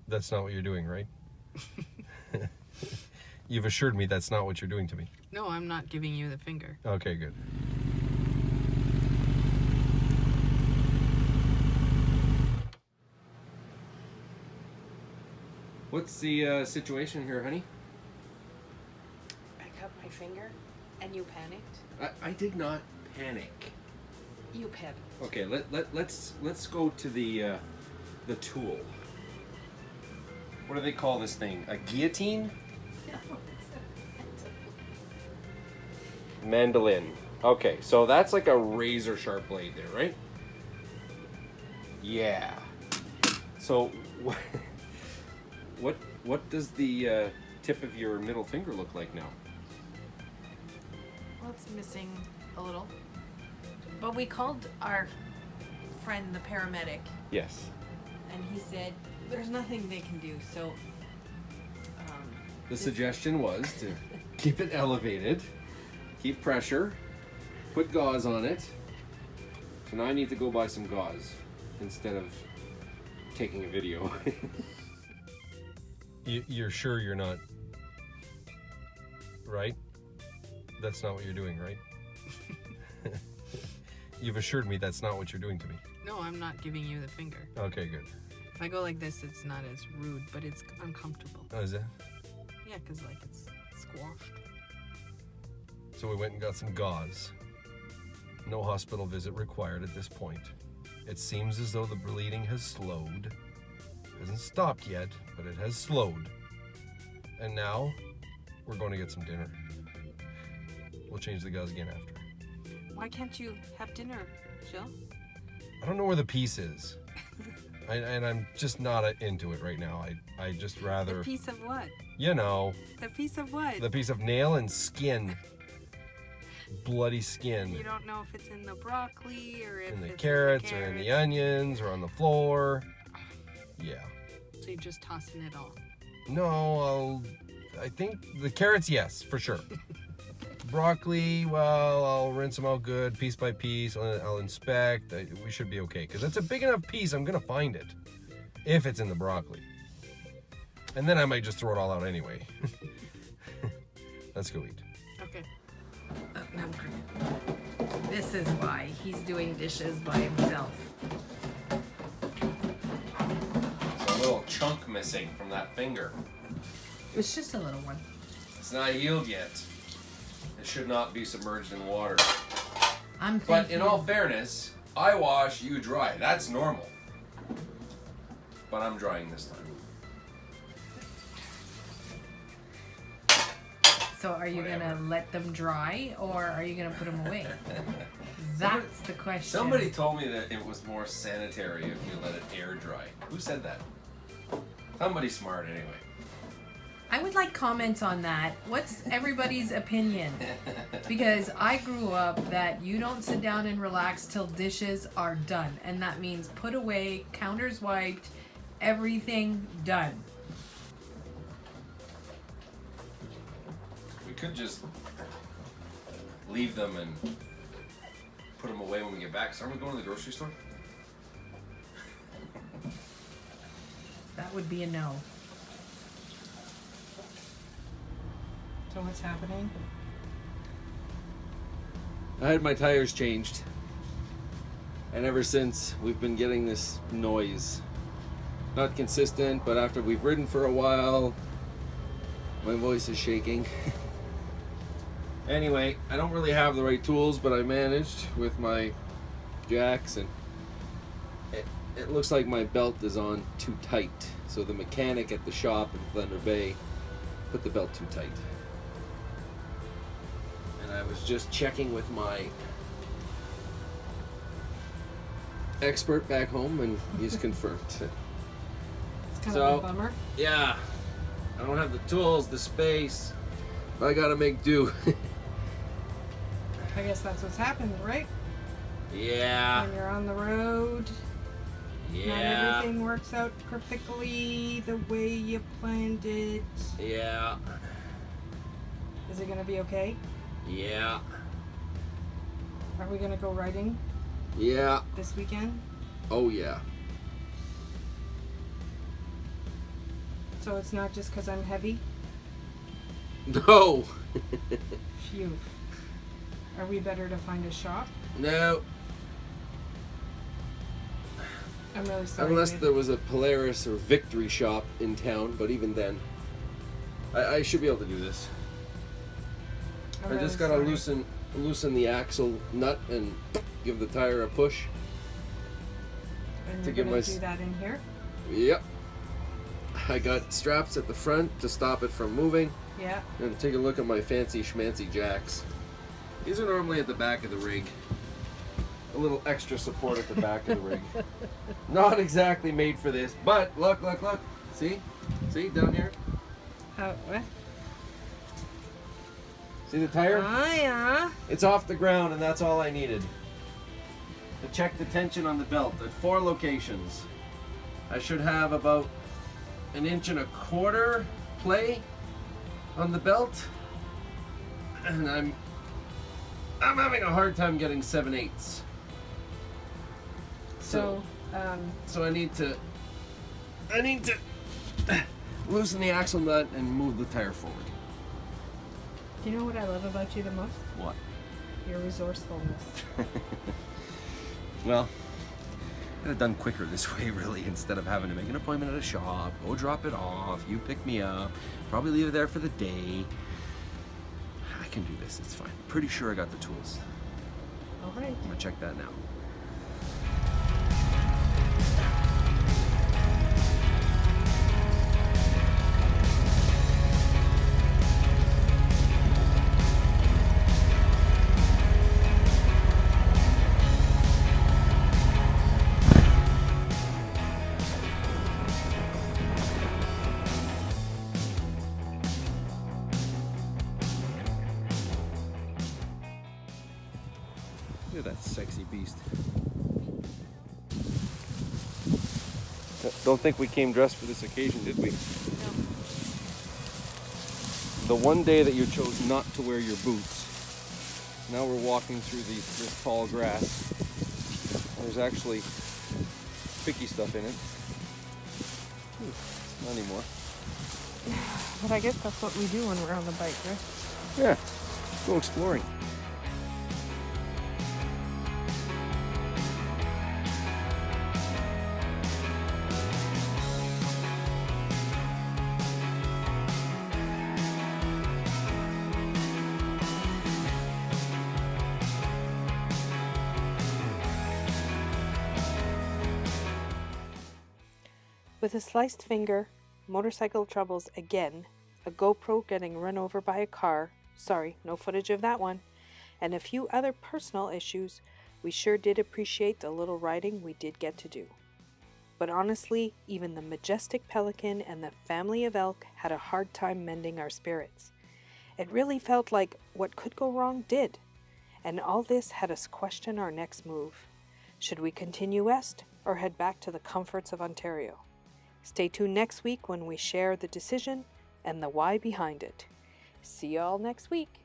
That's not what you're doing, right? You've assured me that's not what you're doing to me. No, I'm not giving you the finger. Okay, good. What's the situation here, honey? I cut my finger and you panicked? I did not panic. You panicked. Okay, let's go to the tool. What do they call this thing? A guillotine? No, Mandolin. Okay, so that's like a razor sharp blade there, right? Yeah. So what does the tip of your middle finger look like now? well, it's missing a little. But we called our friend the paramedic Yes. and he said there's nothing they can do, so The suggestion was to keep it elevated, keep pressure, put gauze on it. So now I need to go buy some gauze instead of taking a video. You're sure you're not, right? That's not what you're doing, right? You've assured me that's not what you're doing to me. No, I'm not giving you the finger. Okay, good. If I go like this, it's not as rude, but it's uncomfortable. Oh, is that? Yeah, because like it's squashed. So we went and got some gauze. No hospital visit required at this point. It seems as though the bleeding has slowed. It hasn't stopped yet, but it has slowed. And now we're going to get some dinner. We'll change the gauze again after. Why can't you have dinner, Jill? I don't know where the piece is. And I'm just not into it right now. I just rather, The piece of what? you know, The piece of what? the piece of nail and skin. Bloody skin. You don't know if it's in the broccoli or if In the it's carrots in the or in the carrots. onions or on the floor. Yeah. So you're just tossing it all. No, I think the carrots, yes, for sure. Broccoli, well, I'll rinse them out good, piece by piece. I'll inspect. We should be okay, because it's a big enough piece, I'm going to find it. If it's in the broccoli. And then I might just throw it all out anyway. Let's go eat. Okay. This is why he's doing dishes by himself. There's a little chunk missing from that finger. It's just a little one. It's not healed yet. It should not be submerged in water. I'm But thinking, in all fairness, I wash, you dry. That's normal. But I'm drying this time. so are you Whatever. gonna let them dry or are you gonna put them away? That's the question. Somebody told me that it was more sanitary if you let it air dry. Who said that? Somebody smart anyway. I would like comments on that. What's everybody's opinion? Because I grew up that you don't sit down and relax till dishes are done. And that means put away, counters wiped, everything done. We could just leave them and put them away when we get back. So are we going to the grocery store? That would be a no. So what's happening? I had my tires changed, and ever since we've been getting this noise. Not consistent, but after we've ridden for a while, my voice is shaking. Anyway, I don't really have the right tools, but I managed with my jacks, and it looks like my belt is on too tight. So the mechanic at the shop in Thunder Bay put the belt too tight. And I was just checking with my expert back home, and he's confirmed. It's kind So- of a bummer. Yeah, I don't have the tools, the space, but I gotta make do. I guess that's what's happened, right? Yeah, When you're on the road, not yeah, everything works out perfectly the way you planned it. yeah, Is it gonna be okay? yeah, Are we gonna go riding yeah. this weekend? Oh yeah. So it's not just because I'm heavy? No. Phew. Are we better to find a shop? No. I'm really sorry. Unless babe. there was a Polaris or Victory shop in town, but even then, I should be able to do this. I'm I really just gotta sorry. loosen the axle nut and give the tire a push. And to you're give gonna my do that in here? Yep. I got straps at the front to stop it from moving. Yeah. And take a look at my fancy schmancy jacks. These are normally at the back of the rig. A little extra support at the back of the rig. Not exactly made for this, but look. See? See down here? What? See the tire? Oh, yeah. It's off the ground, and that's all I needed. To check the tension on the belt at 4 locations. I should have about 1.25 inch play on the belt, and I'm having a hard time getting 7/8. So, So I need to loosen the axle nut and move the tire forward. do you know what I love about you the most? What? Your resourcefulness. Well, I'd have done quicker this way, really, instead of having to make an appointment at a shop, go drop it off, you pick me up, probably leave it there for the day. I can do this, it's fine. Pretty sure I got the tools. All right. I'm gonna check that now. Look at that sexy beast. Don't think we came dressed for this occasion, did we? No. The one day that you chose not to wear your boots. Now we're walking through this tall grass. There's actually picky stuff in it. Not anymore. But I guess that's what we do when we're on the bike, right? Yeah, go exploring. With a sliced finger, motorcycle troubles again, a GoPro getting run over by a car, sorry, no footage of that one, and a few other personal issues, we sure did appreciate the little riding we did get to do. But honestly, even the majestic pelican and the family of elk had a hard time mending our spirits. It really felt like what could go wrong did, and all this had us question our next move. Should we continue west or head back to the comforts of Ontario? Stay tuned next week when we share the decision and the why behind it. See y'all next week.